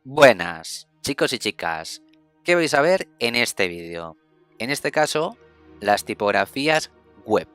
Buenas, chicos y chicas. ¿Qué vais a ver en este vídeo? En este caso, las tipografías web.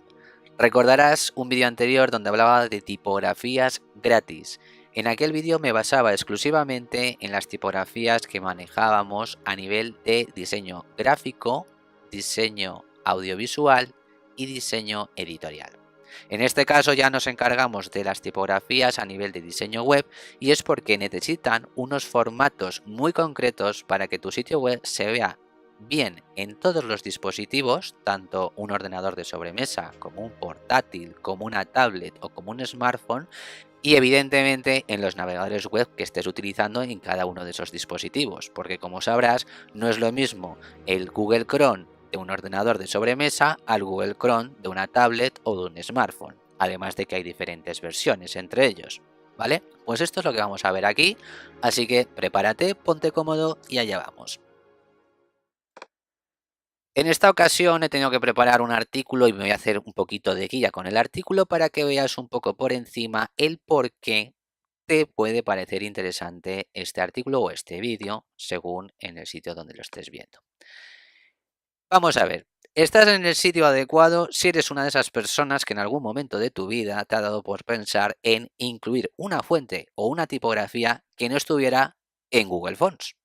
Recordarás un vídeo anterior donde hablaba de tipografías gratis. En aquel vídeo me basaba exclusivamente en las tipografías que manejábamos a nivel de diseño gráfico, diseño audiovisual y diseño editorial. En este caso ya nos encargamos de las tipografías a nivel de diseño web y es porque necesitan unos formatos muy concretos para que tu sitio web se vea bien en todos los dispositivos, tanto un ordenador de sobremesa como un portátil, como una tablet o como un smartphone, y evidentemente en los navegadores web que estés utilizando en cada uno de esos dispositivos, porque como sabrás, no es lo mismo el Google Chrome de un ordenador de sobremesa al Google Chrome de una tablet o de un smartphone, además de que hay diferentes versiones entre ellos, ¿vale? Pues esto es lo que vamos a ver aquí, así que prepárate, ponte cómodo y allá vamos. En esta ocasión he tenido que preparar un artículo y me voy a hacer un poquito de guía con el artículo para que veas un poco por encima el por qué te puede parecer interesante este artículo o este vídeo según en el sitio donde lo estés viendo. Vamos a ver, estás en el sitio adecuado si eres una de esas personas que en algún momento de tu vida te ha dado por pensar en incluir una fuente o una tipografía que no estuviera en Google Fonts.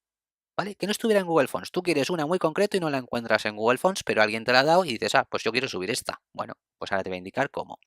¿Vale? Que no estuviera en Google Fonts. Tú quieres una muy concreta y no la encuentras en Google Fonts, pero alguien te la ha dado y dices, pues yo quiero subir esta. Bueno, pues ahora te voy a indicar cómo.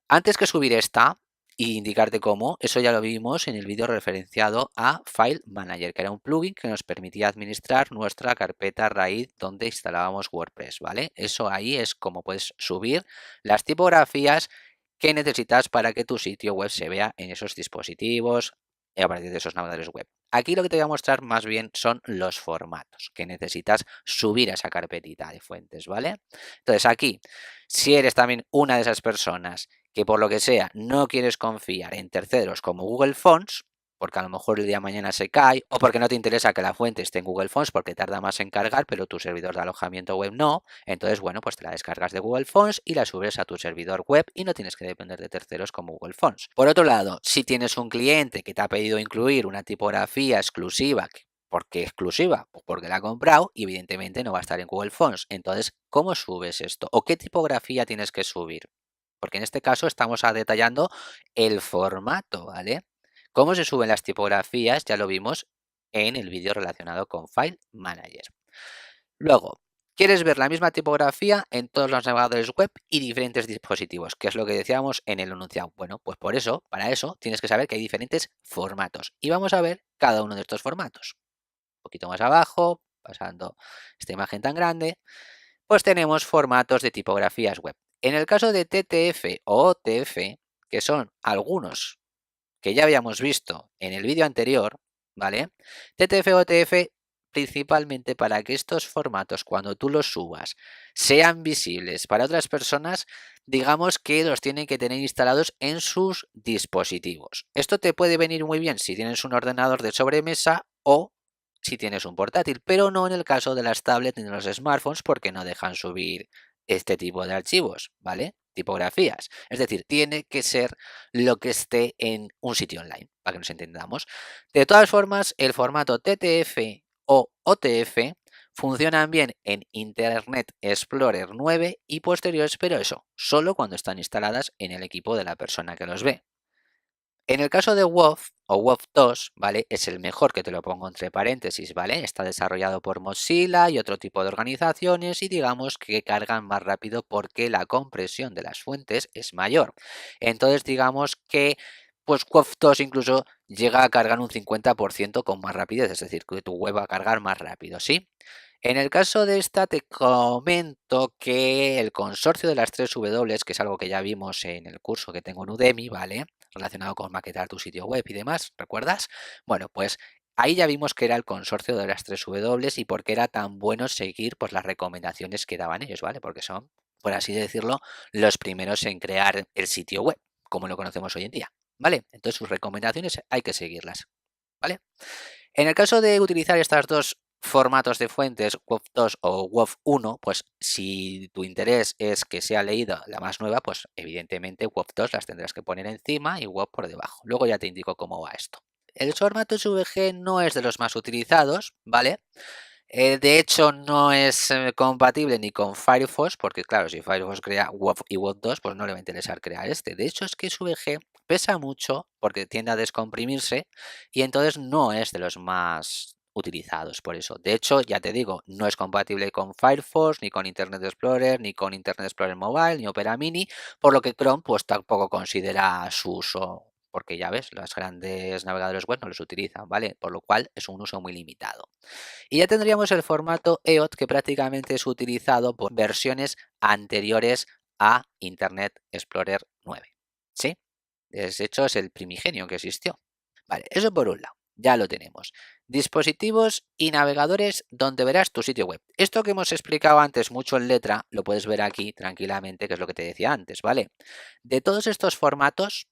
Antes que subir esta y indicarte cómo, eso ya lo vimos en el vídeo referenciado a File Manager, que era un plugin que nos permitía administrar nuestra carpeta raíz donde instalábamos WordPress, ¿vale? Eso ahí es como puedes subir las tipografías que necesitas para que tu sitio web se vea en esos dispositivos a partir de esos navegadores web. Aquí lo que te voy a mostrar más bien son los formatos que necesitas subir a esa carpetita de fuentes, ¿vale? Entonces aquí, si eres también una de esas personas que por lo que sea no quieres confiar en terceros como Google Fonts, porque a lo mejor el día de mañana se cae, o porque no te interesa que la fuente esté en Google Fonts porque tarda más en cargar, pero tu servidor de alojamiento web no, entonces bueno, pues te la descargas de Google Fonts y la subes a tu servidor web y no tienes que depender de terceros como Google Fonts. Por otro lado, si tienes un cliente que te ha pedido incluir una tipografía exclusiva, ¿por qué exclusiva? Pues porque la ha comprado y evidentemente no va a estar en Google Fonts. Entonces, ¿cómo subes esto? ¿O qué tipografía tienes que subir? Porque en este caso estamos detallando el formato, ¿vale? Cómo se suben las tipografías ya lo vimos en el vídeo relacionado con File Manager. Luego, ¿quieres ver la misma tipografía en todos los navegadores web y diferentes dispositivos? Que es lo que decíamos en el enunciado. Bueno, pues por eso, para eso, tienes que saber que hay diferentes formatos. Y vamos a ver cada uno de estos formatos. Un poquito más abajo, pasando esta imagen tan grande, pues tenemos formatos de tipografías web. En el caso de TTF o OTF, que son algunos que ya habíamos visto en el vídeo anterior, ¿vale? TTF o OTF principalmente para que estos formatos, cuando tú los subas, sean visibles para otras personas, digamos que los tienen que tener instalados en sus dispositivos. Esto te puede venir muy bien si tienes un ordenador de sobremesa o si tienes un portátil, pero no en el caso de las tablets ni de los smartphones porque no dejan subir este tipo de archivos, ¿vale? Tipografías. Es decir, tiene que ser lo que esté en un sitio online, para que nos entendamos. De todas formas, el formato TTF o OTF funcionan bien en Internet Explorer 9 y posteriores, pero eso, solo cuando están instaladas en el equipo de la persona que los ve. En el caso de WOF o WOF 2, ¿vale? Es el mejor, que te lo pongo entre paréntesis, ¿vale? Está desarrollado por Mozilla y otro tipo de organizaciones y digamos que cargan más rápido porque la compresión de las fuentes es mayor. Entonces digamos que pues WOF 2 incluso llega a cargar un 50% con más rapidez, es decir, que tu web va a cargar más rápido, ¿sí? En el caso de esta te comento que el consorcio de las 3 W, que es algo que ya vimos en el curso que tengo en Udemy, ¿vale? Relacionado con maquetar tu sitio web y demás, ¿recuerdas? Bueno, pues ahí ya vimos que era el consorcio de las 3 W y por qué era tan bueno seguir pues, las recomendaciones que daban ellos, ¿vale? Porque son, por así decirlo, los primeros en crear el sitio web, como lo conocemos hoy en día, ¿vale? Entonces sus recomendaciones hay que seguirlas, ¿vale? En el caso de utilizar estas dos formatos de fuentes, WOF 2 o WOF 1, pues si tu interés es que sea leída la más nueva, pues evidentemente WOF 2 las tendrás que poner encima y WOF por debajo. Luego ya te indico cómo va esto. El formato SVG no es de los más utilizados, ¿vale? De hecho, no es compatible ni con Firefox, porque claro, si Firefox crea WAV y WAV2, pues no le va a interesar crear este. De hecho, es que SVG pesa mucho porque tiende a descomprimirse y entonces no es de los más utilizados por eso. De hecho, ya te digo, no es compatible con Firefox, ni con Internet Explorer, ni con Internet Explorer Mobile, ni Opera Mini, por lo que Chrome pues tampoco considera su uso, porque ya ves, los grandes navegadores web no los utilizan, ¿vale? Por lo cual es un uso muy limitado. Y ya tendríamos el formato EOT que prácticamente es utilizado por versiones anteriores a Internet Explorer 9. ¿Sí? De hecho, es el primigenio que existió. Vale, eso por un lado, ya lo tenemos. Dispositivos y navegadores donde verás tu sitio web. Esto que hemos explicado antes mucho en letra, lo puedes ver aquí tranquilamente, que es lo que te decía antes, ¿vale? De todos estos formatos,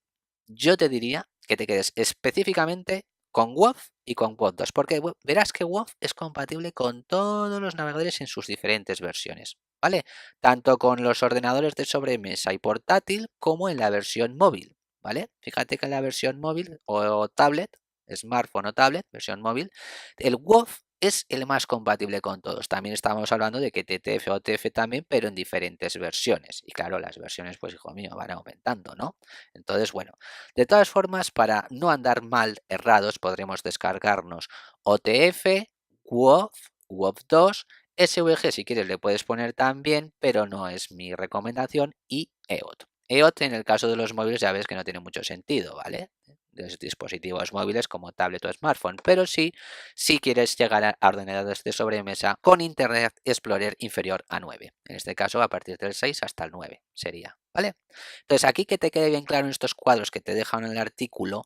yo te diría que te quedes específicamente con WAV y con WAV2, porque verás que WAV es compatible con todos los navegadores en sus diferentes versiones, ¿vale? Tanto con los ordenadores de sobremesa y portátil como en la versión móvil, ¿vale? Fíjate que en la versión móvil o tablet, smartphone o tablet, versión móvil, el WAV es el más compatible con todos. También estamos hablando de que TTF o TF también, pero en diferentes versiones. Y claro, las versiones, pues hijo mío, van aumentando, ¿no? Entonces, bueno, de todas formas, para no andar mal errados, podremos descargarnos OTF, WAV, WAV2, SVG si quieres le puedes poner también, pero no es mi recomendación, y EOT. EOT en el caso de los móviles ya ves que no tiene mucho sentido, ¿vale? De los dispositivos móviles como tablet o smartphone, pero sí si quieres llegar a ordenadores de sobremesa con Internet Explorer inferior a 9. En este caso, a partir del 6 hasta el 9 sería, ¿vale? Entonces, aquí que te quede bien claro en estos cuadros que te dejan en el artículo,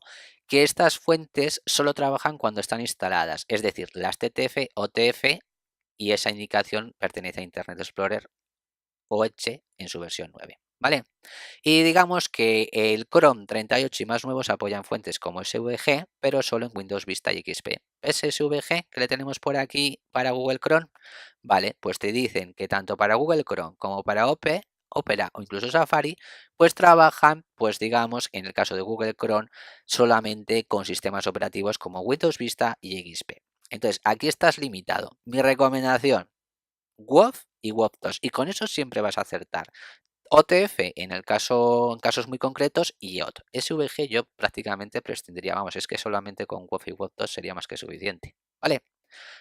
que estas fuentes solo trabajan cuando están instaladas, es decir, las TTF o TF, y esa indicación pertenece a Internet Explorer o Edge en su versión 9, ¿vale? Y digamos que el Chrome 38 y más nuevos apoyan fuentes como SVG, pero solo en Windows Vista y XP. ¿Ese SVG que le tenemos por aquí para Google Chrome? Vale, pues te dicen que tanto para Google Chrome como para Opera o incluso Safari, pues trabajan, pues digamos, en el caso de Google Chrome, solamente con sistemas operativos como Windows Vista y XP. Entonces, aquí estás limitado. Mi recomendación, WAV y WAV2, y con eso siempre vas a acertar. OTF en casos muy concretos y IOT. SVG yo prácticamente prescindiría, vamos, es que solamente con WAV y WAV2 sería más que suficiente. ¿Vale?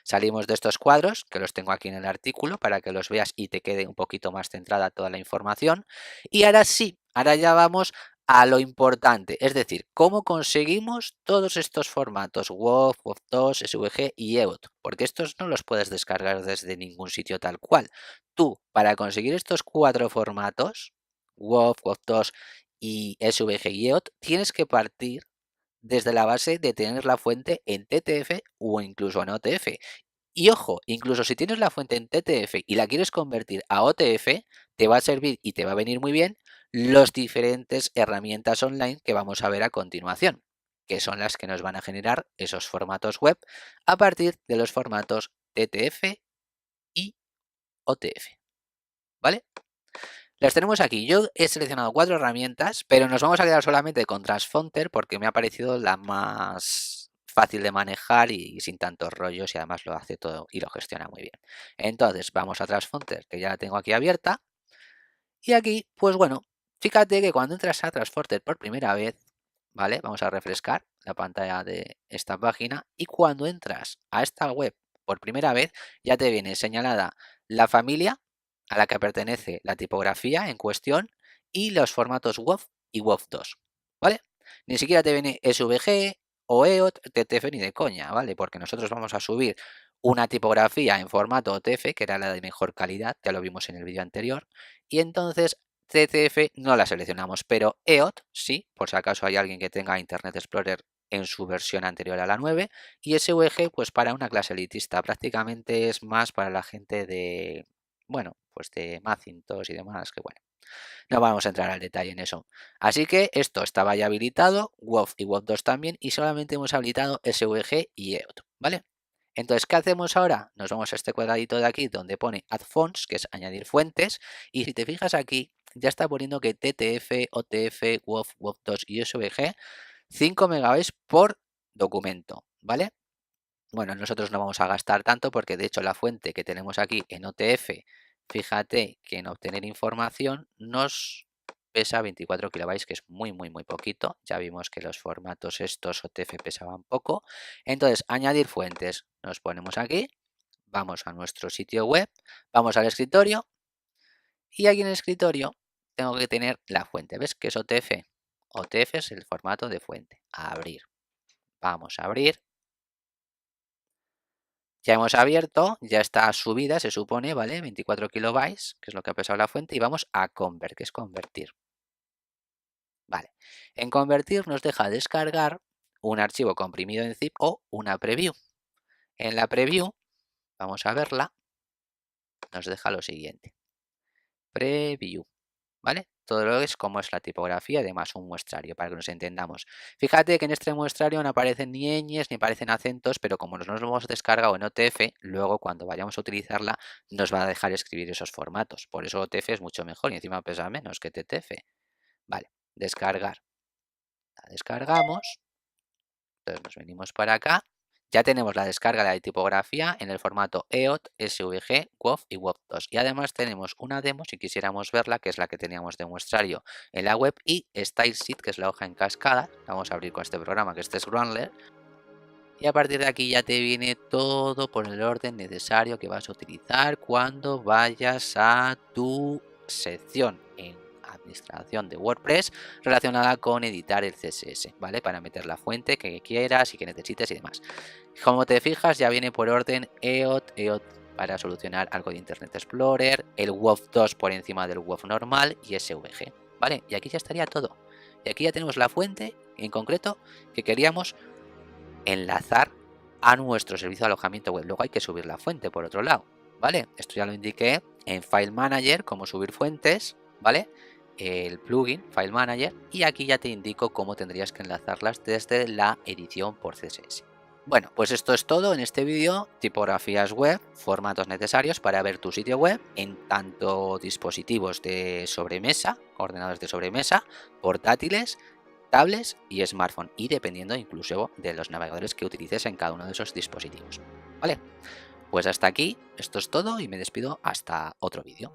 Salimos de estos cuadros, que los tengo aquí en el artículo para que los veas y te quede un poquito más centrada toda la información. Y ahora sí, ahora ya vamos a lo importante, es decir, cómo conseguimos todos estos formatos WAV, WAV2, SVG y EOT, porque estos no los puedes descargar desde ningún sitio tal cual. Tú, para conseguir estos 4 formatos, WAV, WAV2 y SVG y EOT, tienes que partir desde la base de tener la fuente en TTF o incluso en OTF. Y ojo, incluso si tienes la fuente en TTF y la quieres convertir a OTF, te va a servir y te va a venir muy bien las diferentes herramientas online que vamos a ver a continuación, que son las que nos van a generar esos formatos web a partir de los formatos TTF y OTF. ¿Vale? Las tenemos aquí. Yo he seleccionado 4 herramientas, pero nos vamos a quedar solamente con Transfonter porque me ha parecido la más fácil de manejar y sin tantos rollos y además lo hace todo y lo gestiona muy bien. Entonces vamos a Transfonter, que ya la tengo aquí abierta. Y aquí, pues bueno, fíjate que cuando entras a Transfonter por primera vez, ¿vale? Vamos a refrescar la pantalla de esta página y cuando entras a esta web por primera vez, ya te viene señalada la familia a la que pertenece la tipografía en cuestión y los formatos WAV y WAV2, ¿vale? Ni siquiera te viene SVG o EOT, TTF ni de coña, ¿vale? Porque nosotros vamos a subir una tipografía en formato OTF, que era la de mejor calidad, ya lo vimos en el vídeo anterior, y entonces TTF no la seleccionamos, pero EOT sí, por si acaso hay alguien que tenga Internet Explorer en su versión anterior a la 9, y SVG pues para una clase elitista, prácticamente es más para la gente de, bueno, pues de Macintosh y demás, que bueno, no vamos a entrar al detalle en eso. Así que esto estaba ya habilitado, WAV y WAV2 también, y solamente hemos habilitado SVG y EOT, ¿vale? Entonces, ¿qué hacemos ahora? Nos vamos a este cuadradito de aquí donde pone Add Fonts, que es añadir fuentes, y si te fijas aquí, ya está poniendo que TTF, OTF, WAV, WAV2 y SVG 5 megabytes por documento, ¿vale? Bueno, nosotros no vamos a gastar tanto porque de hecho la fuente que tenemos aquí en OTF, fíjate que en obtener información nos pesa 24 kilobytes, que es muy poquito. Ya vimos que los formatos estos OTF pesaban poco. Entonces, añadir fuentes. Nos ponemos aquí, vamos a nuestro sitio web, vamos al escritorio y aquí en el escritorio tengo que tener la fuente. ¿Ves que es OTF? OTF es el formato de fuente. A abrir. Vamos a abrir. Ya hemos abierto, ya está subida, se supone, ¿vale? 24 kilobytes, que es lo que ha pesado la fuente, y vamos a convert, que es convertir. Vale. En convertir nos deja descargar un archivo comprimido en zip o una preview. En la preview, vamos a verla, nos deja lo siguiente. Preview. ¿Vale? Todo lo es como es la tipografía, además un muestrario para que nos entendamos. Fíjate que en este muestrario no aparecen ni ñes ni aparecen acentos, pero como nos lo hemos descargado en OTF, luego cuando vayamos a utilizarla nos va a dejar escribir esos formatos. Por eso OTF es mucho mejor y encima pesa menos que TTF. Vale, descargar. La descargamos. Entonces nos venimos para acá. Ya tenemos la descarga de la tipografía en el formato EOT, SVG, WOF y WOF2. Y además tenemos una demo, si quisiéramos verla, que es la que teníamos de muestrario en la web, y StyleSheet, que es la hoja en cascada. Vamos a abrir con este programa, que este es Grunler. Y a partir de aquí ya te viene todo por el orden necesario que vas a utilizar cuando vayas a tu sección en administración de WordPress relacionada con editar el CSS, ¿vale? Para meter la fuente que quieras y que necesites y demás. Como te fijas, ya viene por orden EOT para solucionar algo de Internet Explorer, el WOF2 por encima del WOF normal y SVG, ¿vale? Y aquí ya estaría todo. Y aquí ya tenemos la fuente en concreto que queríamos enlazar a nuestro servicio de alojamiento web. Luego hay que subir la fuente por otro lado, ¿vale? Esto ya lo indiqué en File Manager, cómo subir fuentes, ¿vale? El plugin File Manager, y aquí ya te indico cómo tendrías que enlazarlas desde la edición por CSS. Bueno, pues esto es todo en este vídeo. Tipografías web, formatos necesarios para ver tu sitio web en tanto dispositivos de sobremesa, ordenadores de sobremesa, portátiles, tablets y smartphone, y dependiendo incluso de los navegadores que utilices en cada uno de esos dispositivos. Vale, pues hasta aquí, esto es todo y me despido hasta otro vídeo.